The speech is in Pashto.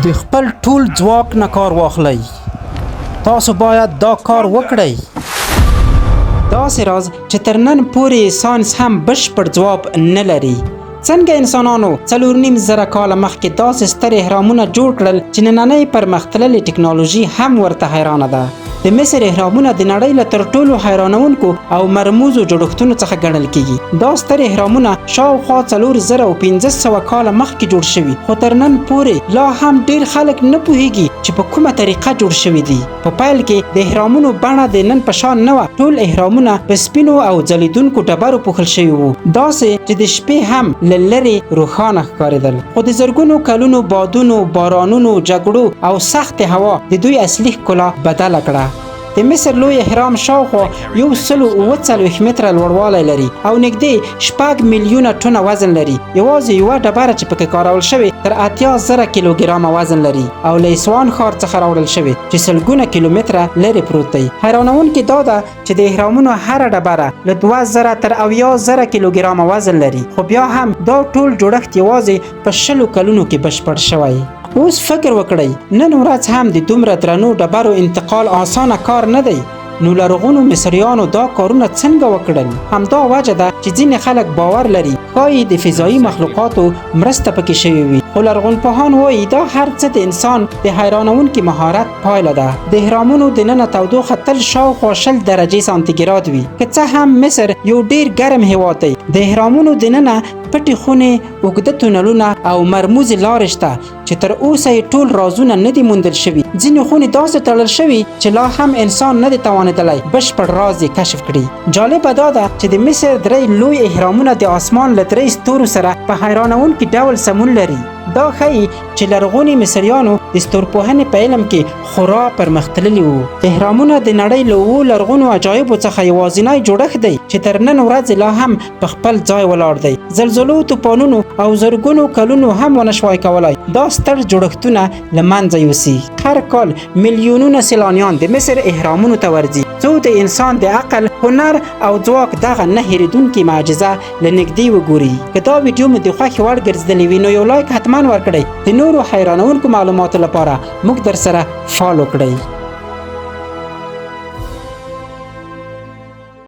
د خپل ټول ځواک نه کار واخلئ. تاسو باید دا کار وکړئ. داسې راز چې تر نن پورې ساینس هم بشپړ ځواب نه لري. څنګه انسانانو 4.5 کاله مخکې داسې ستر اهرامونه جوړ کړل چې نننۍ پرمختللې ټکنالوژي هم ورته حیرانه ده. د مصر اهرامونه د نړۍ له تر ټولو حیرانونکو او مرموزو جوړښتونو څخه ګڼل کیږي. دا ستر اهرامونه شاوخوا 4500 کاله مخکې جوړ شوي، خو تر نن پورې لا هم ډیر خلک نه پوهیږي چې په کومه طریقه جوړ شوي دي. په پیل کې د اهرامونو بڼه د نن په شان نه وه. ټول اهرامونه په سپینو او ځلیدونکو ډبرو پوښل شوي وو، داسې چې د شپې هم له لرې روښانه ښکارېدل. خو د زرګونو کلونو بادونو، بارانونو، جګړو او سخت هوا د دوی اصلي ښکلا بدله کړه. د مصر لوی اهرام شاوخوا 140 متره لوړوالی لري او نږدې 6 میلیونه ټنه وزن لري. یوازې یوه ډبره چې پکې کارول شوې تر 80,000 کیلوګرامه وزن لري او له اصفهان ښار څخه راوړل شوې چې سلګونه کیلومتره لرې پروت دی. حیرانونکې دا ده چې د اهرامونو هره ډبره له 2000 تر 80,000 کیلوګرامه وزن لري، خو بیا هم دا ټول جوړښت یوازې په 20 کلونو کې بشپړ شوی. اوس فکر وکړئ، نن ورځ هم د دومره درنو ډبرو انتقال آسانه کار نه دی. نو لرغونو مصریانو دا کارونه څنګه وکړل؟ همدا وجه ده چې ځینې خلک باور لري ښایي د فضایي مخلوقاتو مرسته پکې شوې وي. خو لرغونپوهان وایي دا هر څه د انسان د حیرانونکي مهارت پایله ده. د اهرامونو دننه تودوخه تل شاوخوا 20 درجې سانتیګراد وي. که څه هم مصر یو ډیر ګرم هیواد دی، د اهرامونو دننه پټې خونې، اوږده تونلونه او مرموزې لارې شته چې تر اوسه یې ټول رازونه نه دي موندل شوي. ځینې خونې داسې تړل شوي چې لا هم انسان نه دی توانېدلی بشپړ راز یې کشف کړي. جالبه دا ده چې د مصر 3 لوی اهرامونه د اسمان له 3 ستورو سره په حیرانونکي ډول سمون لري. دا ښیي چې لرغوني مصریانو د ستورپوهنې په علم کې خورا پرمختللي وو. اهرامونه د نړۍ له 7 لرغونو عجایبو څخه یوازینی جوړښت دی چې تر نن ورځې لا هم په خپل ځای ولاړ دی. زلزلو، طوفانونو او زرګونو کلونو هم ونه شوای کولای دا ستر جوړښتونه له منځه یوسي. هر کال میلیونونه سیلانیان د مصر اهرامونو ته ورځي څو د انسان د عقل، هنر او ځواک دغه نه هېرېدونکې معجزه له نږدې وګوري. که دا ویډیو مو د خوښې وړ ګرځېدلې وي نو یو لایک حتما ورکړئ. د نورو حیرانونکو معلوماتو لپاره موږ در سره فالو کړئ.